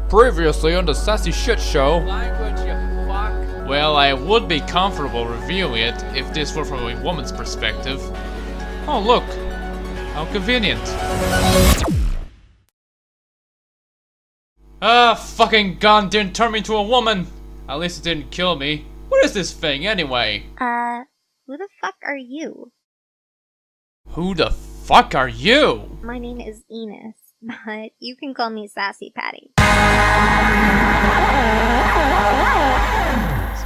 Previously on the Sassy Shit Show. Language, you fuck. Well, I would be comfortable reviewing it if this were from a woman's perspective. Oh look, how convenient. Ah, fucking gun didn't turn me into a woman. At least it didn't kill me. What is this thing anyway? Who the fuck are you? Who the fuck are you? My name is Enos, but you can call me Sassy Patty.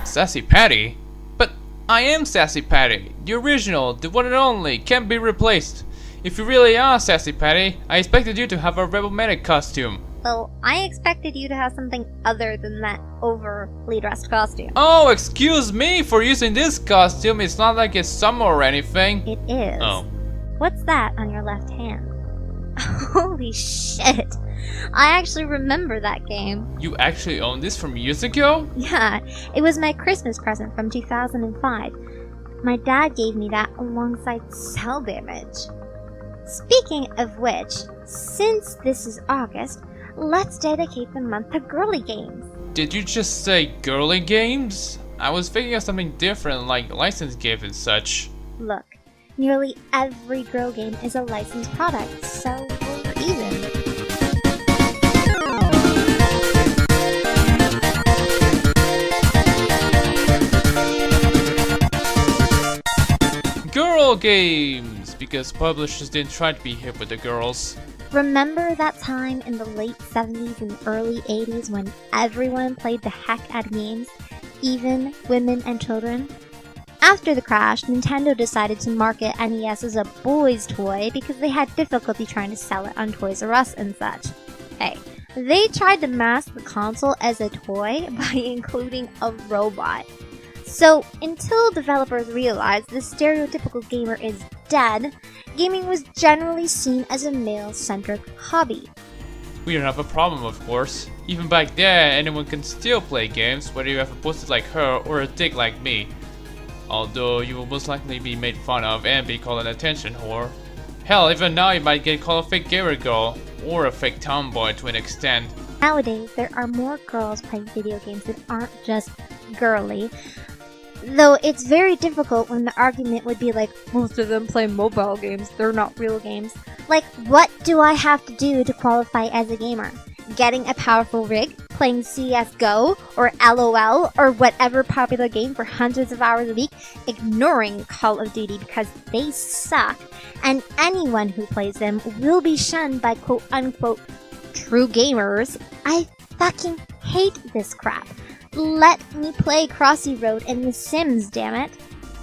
Sassy Patty? But I am Sassy Patty, the original, the one and only, can't be replaced. If you really are Sassy Patty, I expected you to have a rebel medic costume. Well, I expected you to have something other than that overly dressed costume. Oh, excuse me for using this costume. It's not like it's summer or anything. It is. Oh. What's that on your left hand? Holy shit. I actually remember that game. You actually own this from years ago? Yeah, it was my Christmas present from 2005. My dad gave me that alongside Cell Damage. Speaking of which, since this is August, let's dedicate the month to Girly Games. Did you just say Girly Games? I was thinking of something different like license games and such. Look, nearly every girl game is a licensed product, so we're even. Girl Games! Because publishers didn't try to be hip with the girls. Remember that time in the late 70s and early 80s when everyone played the heck out of games, even women and children? After the crash, Nintendo decided to market NES as a boys' toy because they had difficulty trying to sell it on Toys R Us and such. Hey, they tried to mask the console as a toy by including a robot. So, until developers realized the stereotypical gamer is dead, gaming was generally seen as a male-centric hobby. We don't have a problem, of course. Even back then, anyone can still play games, whether you have a pussy like her or a dick like me. Although you will most likely be made fun of and be called an attention whore. Hell, even now you might get called a fake gamer girl, or a fake tomboy to an extent. Nowadays, there are more girls playing video games that aren't just girly. Though it's very difficult when the argument would be like, most of them play mobile games, they're not real games. Like, what do I have to do to qualify as a gamer? Getting a powerful rig, playing CSGO, or LOL, or whatever popular game for hundreds of hours a week, ignoring Call of Duty because they suck, and anyone who plays them will be shunned by quote-unquote true gamers. I fucking hate this crap. Let me play Crossy Road and The Sims, damn it.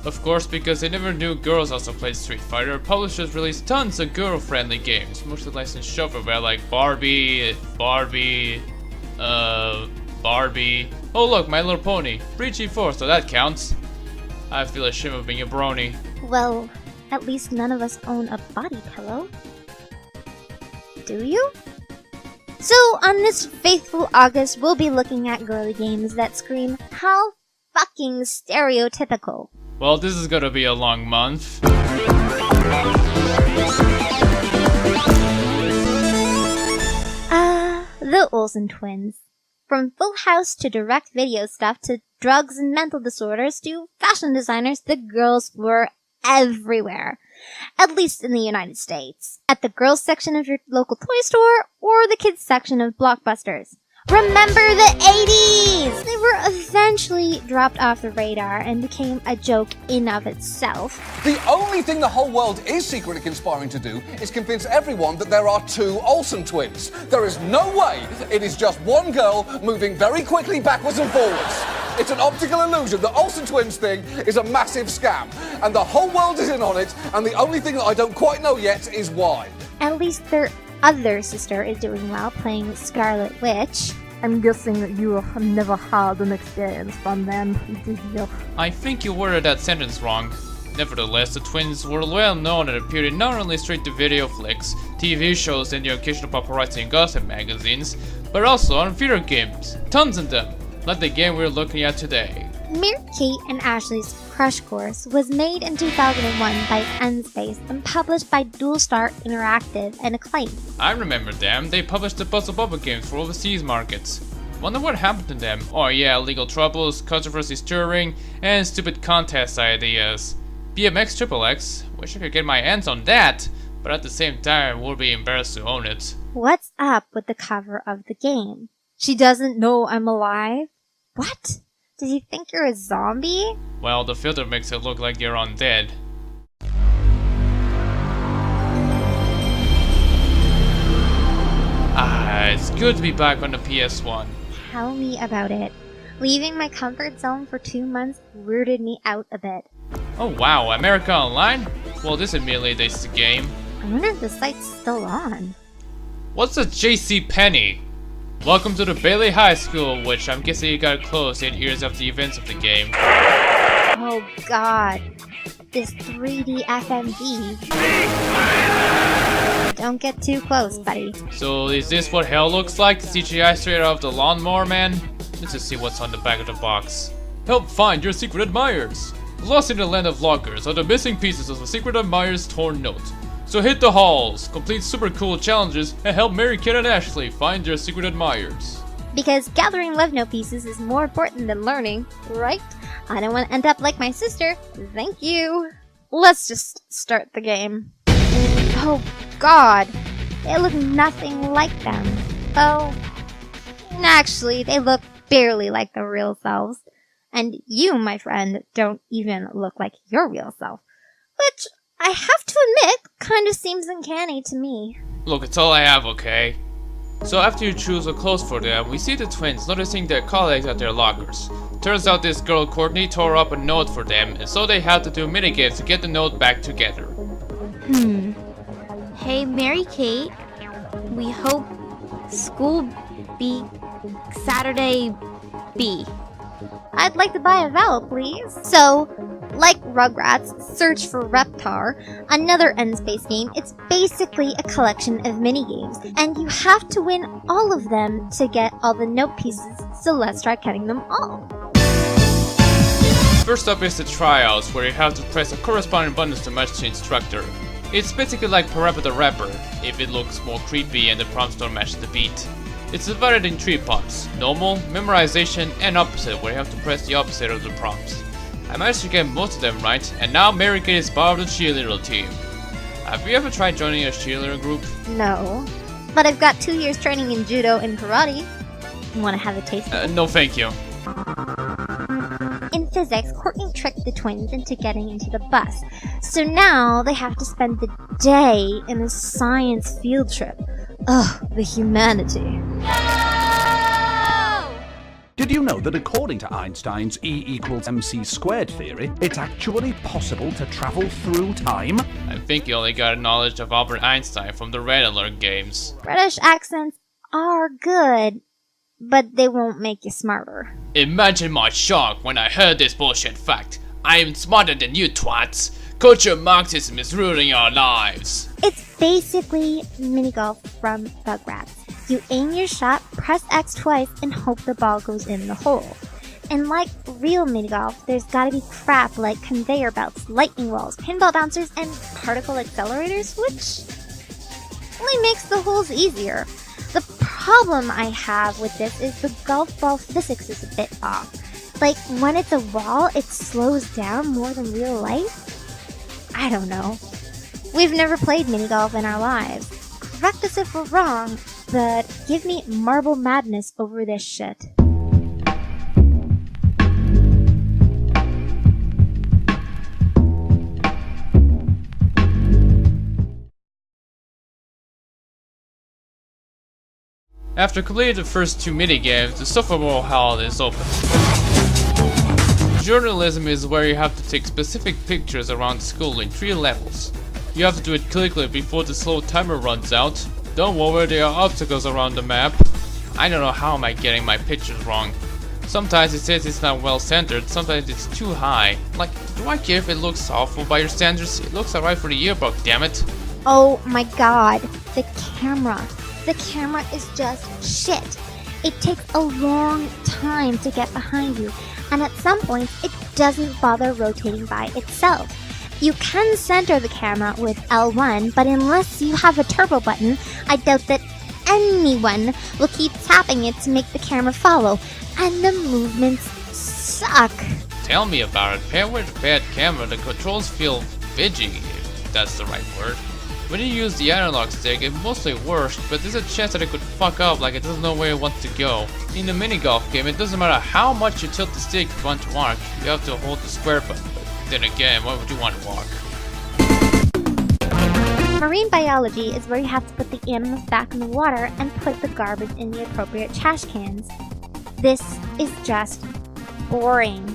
Of course, because they never knew girls also played Street Fighter, publishers released tons of girl-friendly games, mostly licensed shovelware like Barbie. Oh look, My Little Pony. Breachy 4, so that counts. I feel ashamed of being a brony. Well, at least none of us own a body pillow. Do you? So, on this faithful August, we'll be looking at girly games that scream, how fucking stereotypical. Well, this is gonna be a long month. The Olsen twins. From Full House to direct video stuff to drugs and mental disorders to fashion designers, the girls were everywhere. At least in the United States. At the girls section of your local toy store, or the kids section of Blockbusters. Remember the 80s! They were eventually dropped off the radar and became a joke in of itself. The only thing the whole world is secretly conspiring to do is convince everyone that there are two Olsen twins. There is no way it is just one girl moving very quickly backwards and forwards. It's an optical illusion. The Olsen twins thing is a massive scam, and the whole world is in on it, and the only thing that I don't quite know yet is why. At least their other sister is doing well, playing Scarlet Witch. I'm guessing that you have never had an experience from them, did you? I think you worded that sentence wrong. Nevertheless, the twins were well known and appeared in not only straight-to-video flicks, TV shows, and the occasional paparazzi and gossip magazines, but also on video games. Tons of them, like the game we're looking at today. Mere Kate and Ashley's Crush Course was made in 2001 by N-Space and published by Dual Star Interactive and Acclaim. I remember them. They published the Puzzle Bubble games for overseas markets. Wonder what happened to them. Oh yeah, legal troubles, controversy stirring, and stupid contest ideas. BMX Triple X. Wish I could get my hands on that, but at the same time I would be embarrassed to own it. What's up with the cover of the game? She doesn't know I'm alive? What? Did you think you're a zombie? Well, the filter makes it look like you're undead. It's good to be back on the PS1. Tell me about it. Leaving my comfort zone for 2 months weirded me out a bit. Oh wow, America Online? Well, this immediately dates the game. I wonder if the site's still on. What's a JC Penney? Welcome to the Bailey High School, which I'm guessing you got close 8 years after the events of the game. Oh god. This 3D FMV. Don't get too close, buddy. So is this what hell looks like? CGI straight out of the lawnmower man? Let's just see what's on the back of the box. Help find your secret admirers. Lost in the land of lockers are the missing pieces of the secret admirer's torn note. So hit the halls, complete super cool challenges, and help Mary Kate and Ashley find their secret admirers. Because gathering love note pieces is more important than learning, right? I don't want to end up like my sister. Thank you. Let's just start the game. Oh god, they look nothing like them. Oh, actually, they look barely like their real selves. And you, my friend, don't even look like your real self. Which, I have to admit, kind of seems uncanny to me. Look, it's all I have, okay? So after you choose a clothes for them, we see the twins noticing their colleagues at their lockers. Turns out this girl Courtney tore up a note for them, and so they had to do minigames to get the note back together. Hey, Mary Kate. We hope school be Saturday B. I'd like to buy a vowel, please. So, like Rugrats, Search for Reptar, another N-Space game, it's basically a collection of mini-games, and you have to win all of them to get all the note pieces, so let's try getting them all. First up is the tryouts, where you have to press the corresponding buttons to match the instructor. It's basically like Parappa the Rapper, if it looks more creepy and the prompts don't match the beat. It's divided in 3 parts: normal, memorization, and opposite, where you have to press the opposite of the prompts. I managed to get most of them right, and now Mary Kate is part of the cheerleader team. Have you ever tried joining a cheerleader group? No. But I've got 2 years training in judo and karate. You want to have a taste of it? No thank you. In physics, Courtney tricked the twins into getting into the bus. So now they have to spend the day in a science field trip. Ugh, the humanity. Did you know that according to Einstein's E=mc² theory, it's actually possible to travel through time? I think you only got a knowledge of Albert Einstein from the Red Alert games. British accents are good, but they won't make you smarter. Imagine my shock when I heard this bullshit fact. I am smarter than you twats. Culture Marxism is ruining our lives. It's basically mini-golf from Rugrats. You aim your shot, press X twice, and hope the ball goes in the hole. And like real mini-golf, there's gotta be crap like conveyor belts, lightning walls, pinball bouncers, and particle accelerators, which only makes the holes easier. The problem I have with this is the golf ball physics is a bit off. Like, when it's a wall, it slows down more than real life? I don't know. We've never played mini-golf in our lives. Correct us if we're wrong, but give me marble madness over this shit. After completing the first 2 minigames, the sophomore hall is open. Journalism is where you have to take specific pictures around the school in 3 levels. You have to do it quickly before the slow timer runs out. Don't worry, there are obstacles around the map. I don't know how am I getting my pictures wrong. Sometimes it says it's not well centered, sometimes it's too high. Like, do I care if it looks awful by your standards? It looks alright for the yearbook, damn it. Oh my god, the camera. The camera is just shit. It takes a long time to get behind you, and at some points it doesn't bother rotating by itself. You can center the camera with L1, but unless you have a turbo button, I doubt that anyone will keep tapping it to make the camera follow, and the movements suck. Tell me about it. Paired with a bad camera, the controls feel fidgety, if that's the right word. When you use the analog stick, it mostly works, but there's a chance that it could fuck up like it doesn't know where it wants to go. In the mini golf game, it doesn't matter how much you tilt the stick if you want to walk, you have to hold the square button. But then again, why would you want to walk? Marine biology is where you have to put the animals back in the water and put the garbage in the appropriate trash cans. This is just boring.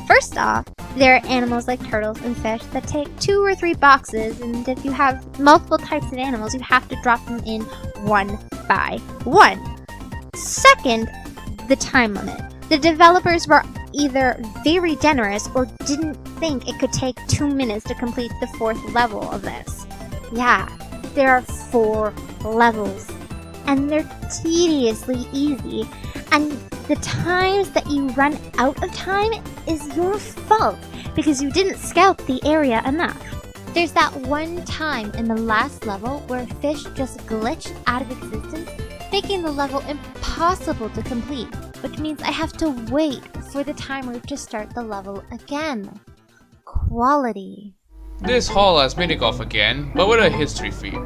First off, there are animals like turtles and fish that take 2 or 3 boxes, and if you have multiple types of animals, you have to drop them in one by one. Second, the time limit. The developers were either very generous or didn't think it could take 2 minutes to complete the 4th level of this. Yeah, there are 4 levels, and they're tediously easy, and the times that you run out of time is your fault because you didn't scout the area enough. There's that one time in the last level where a fish just glitched out of existence, making the level impossible to complete, which means I have to wait for the timer to start the level again. Quality. This hall has minigolf again, but with a history feed.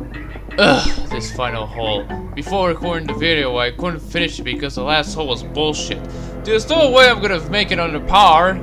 Ugh, this final hole. Before recording the video, I couldn't finish it because the last hole was bullshit. There's no way I'm gonna make it under par.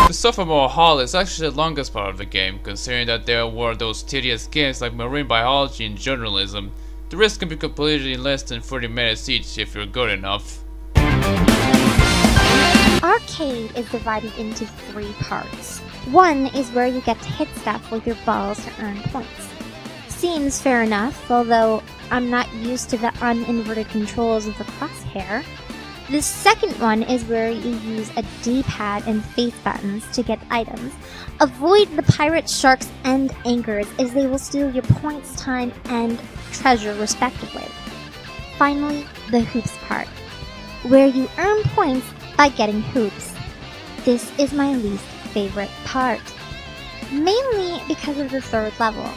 The sophomore hall is actually the longest part of the game, considering that there were those tedious games like marine biology and journalism. The rest can be completed in less than 40 minutes each if you're good enough. Arcade is divided into 3 parts. One is where you get to hit stuff with your balls to earn points. Seems fair enough, although I'm not used to the uninverted controls of the crosshair. The second one is where you use a D-pad and face buttons to get items. Avoid the pirates, sharks, and anchors as they will steal your points, time, and treasure respectively. Finally, the hoops part, where you earn points by getting hoops. This is my least favorite part, mainly because of the 3rd level.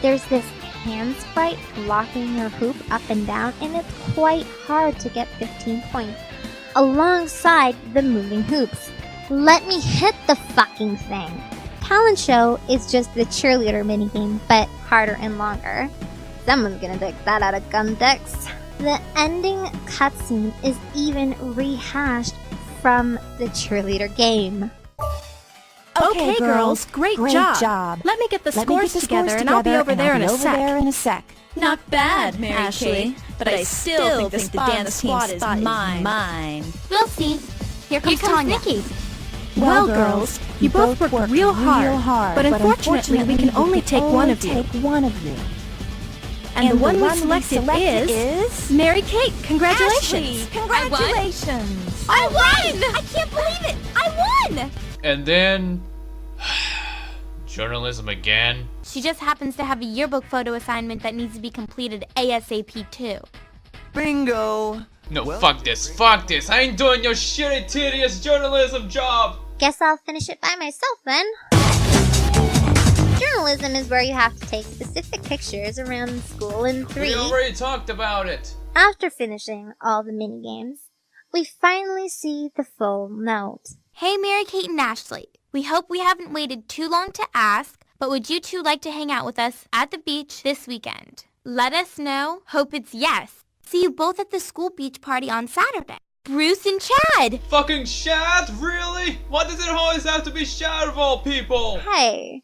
There's this hand sprite blocking your hoop up and down, and it's quite hard to get 15 points alongside the moving hoops. Let me hit the fucking thing. Talent show is just the cheerleader minigame, but harder and longer. Someone's gonna take that out of context. The ending cutscene is even rehashed from the cheerleader game. Okay, girls, great job. Let me get the scores together and I'll be over there in a sec. Not bad, Mary Ashley, Kate, but I still think the dance squad is mine. We'll see. Here comes Nikki. Well, girls, you both worked real hard, but unfortunately we can only take one of you. And the one we selected is Mary Kate. Congratulations! Ashley, congratulations! I won! I can't believe it! I won! And then... journalism again? She just happens to have a yearbook photo assignment that needs to be completed ASAP too. Bingo! No, fuck this, I ain't doing your shitty, tedious journalism job! Guess I'll finish it by myself then. Journalism is where you have to take specific pictures around the school in 3. We already talked about it! After finishing all the minigames, we finally see the full note. Hey Mary Kate and Ashley, we hope we haven't waited too long to ask, but would you two like to hang out with us at the beach this weekend? Let us know. Hope it's yes. See you both at the school beach party on Saturday. Bruce and Chad! Fucking Chad? Really? Why does it always have to be Chad of all people? Hey,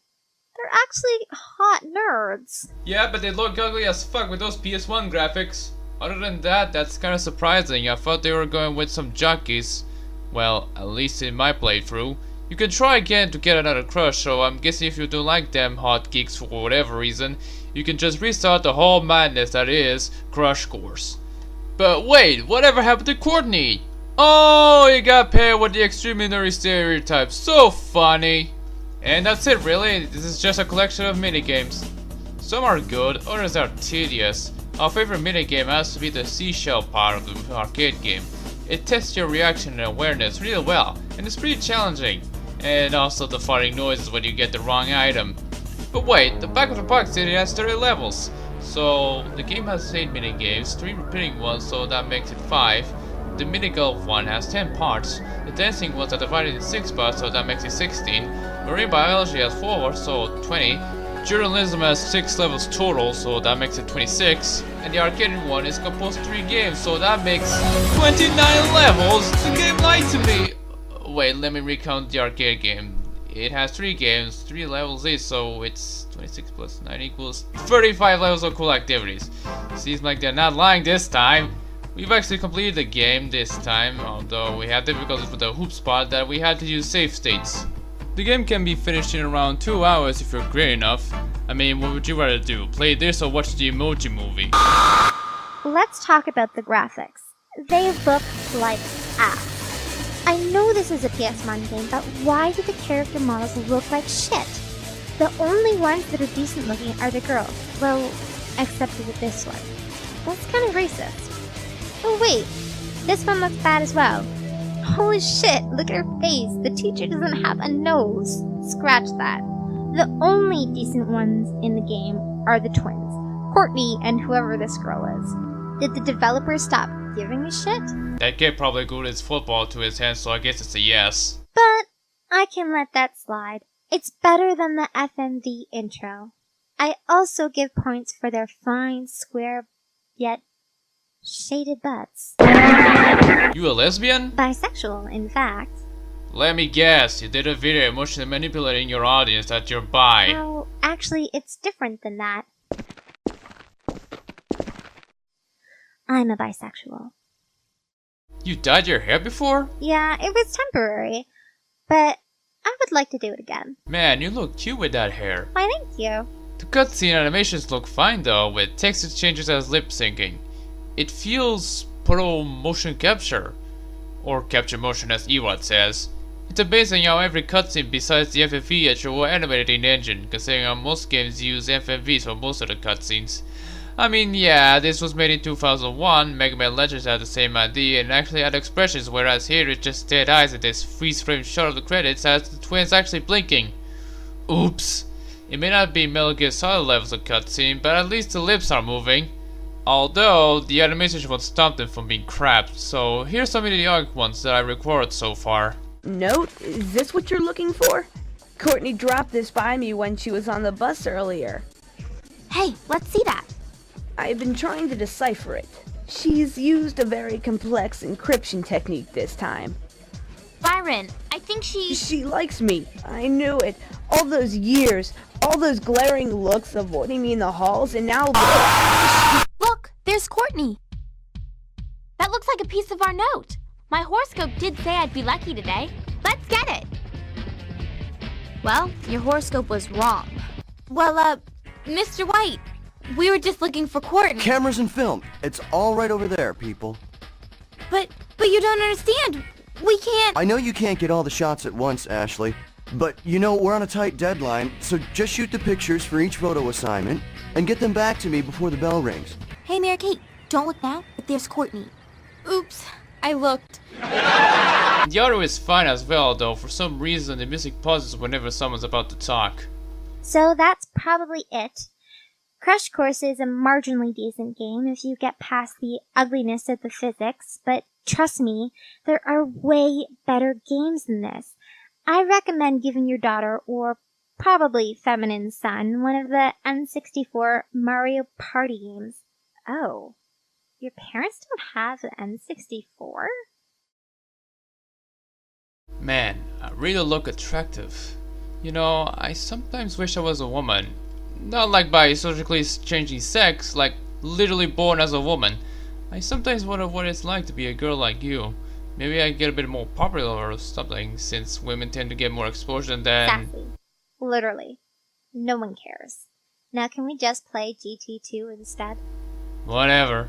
they're actually hot nerds. Yeah, but they look ugly as fuck with those PS1 graphics. Other than that, that's kinda surprising. I thought they were going with some jockeys. Well, at least in my playthrough. You can try again to get another crush, so I'm guessing if you don't like them hot geeks for whatever reason, you can just restart the whole madness that is Crush Course. But wait, whatever happened to Courtney? Oh, you got paired with the extremely nerdy stereotype. So funny. And that's it really. This is just a collection of minigames. Some are good, others are tedious. Our favorite minigame has to be the seashell part of the arcade game. It tests your reaction and awareness really well, and it's pretty challenging. And also the farting noises when you get the wrong item. But wait, the Back of the Park City has 30 levels. So the game has 8 minigames, 3 repeating ones, so that makes it 5. The minigolf one has 10 parts. The dancing ones are divided in 6 parts, so that makes it 16. Marine biology has 4, so 20. Journalism has 6 levels total, so that makes it 26. And the arcade one is composed of 3 games, so that makes 29 levels. The game lied to me. Wait, let me recount the arcade game. It has 3 games, 3 levels each, so it's 26 plus 9 equals 35 levels of cool activities. Seems like they're not lying this time. We've actually completed the game this time, although we had difficulties with the hoop spot that we had to use save states. The game can be finished in around 2 hours if you're great enough. I mean, what would you rather do? Play this or watch the Emoji Movie? Let's talk about the graphics. They look like ass. I know this is a PS1 game, but why do the character models look like shit? The only ones that are decent looking are the girls. Well, except for this one. That's kind of racist. Oh wait, this one looks bad as well. Holy shit, look at her face. The teacher doesn't have a nose. Scratch that. The only decent ones in the game are the twins, Courtney and whoever this girl is. Did the developers stop giving a shit? That kid probably glued his football to his hand, so I guess it's a yes. But I can let that slide. It's better than the FMV intro. I also give points for their fine, square, yet shaded butts. You a lesbian? Bisexual, in fact. Let me guess, you did a video emotionally manipulating your audience that you're bi. No, actually, it's different than that. I'm a bisexual. You dyed your hair before? Yeah, it was temporary, but I would like to do it again. Man, you look cute with that hair. Why, thank you. The cutscene animations look fine though, with text changes as lip syncing. It feels pro motion capture, or capture motion as Erod says. It's amazing how every cutscene besides the FFV etcher were animated in engine, considering how most games use FFVs for most of the cutscenes. I mean, yeah, this was made in 2001, Mega Man Legends had the same idea and actually had expressions, whereas here it's just dead eyes and this freeze frame shot of the credits has the twins actually blinking. Oops. It may not be Metal Gear Solid levels of cutscene, but at least the lips are moving. Although, the animation won't stop them from being crap, so here's some of the other ones that I recorded so far. Note? Is this what you're looking for? Courtney dropped this by me when she was on the bus earlier. Hey, let's see that. I've been trying to decipher it. She's used a very complex encryption technique this time. Byron, I think She likes me. I knew it. All those years, all those glaring looks avoiding me in the halls, and now Look, there's Courtney. That looks like a piece of our note. My horoscope did say I'd be lucky today. Let's get it. Well, your horoscope was wrong. Well, Mr. White, we were just looking for Courtney. Cameras and film. It's all right over there, people. But you don't understand. We can't. I know you can't get all the shots at once, Ashley. But, you know, we're on a tight deadline, so just shoot the pictures for each photo assignment and get them back to me before the bell rings. Hey, Mary Kate, don't look now, but there's Courtney. Oops, I looked. The audio is fine as well, though for some reason the music pauses whenever someone's about to talk. So that's probably it. Crash Course is a marginally decent game if you get past the ugliness of the physics, but trust me, there are way better games than this. I recommend giving your daughter, or probably feminine son, one of the N64 Mario Party games. Oh, your parents don't have an N64? Man, I really look attractive. You know, I sometimes wish I was a woman. Not like by surgically changing sex, like literally born as a woman. I sometimes wonder what it's like to be a girl like you. Maybe I get a bit more popular or something, since women tend to get more exposure than... Sassy. Literally. No one cares. Now can we just play GT2 instead? Whatever.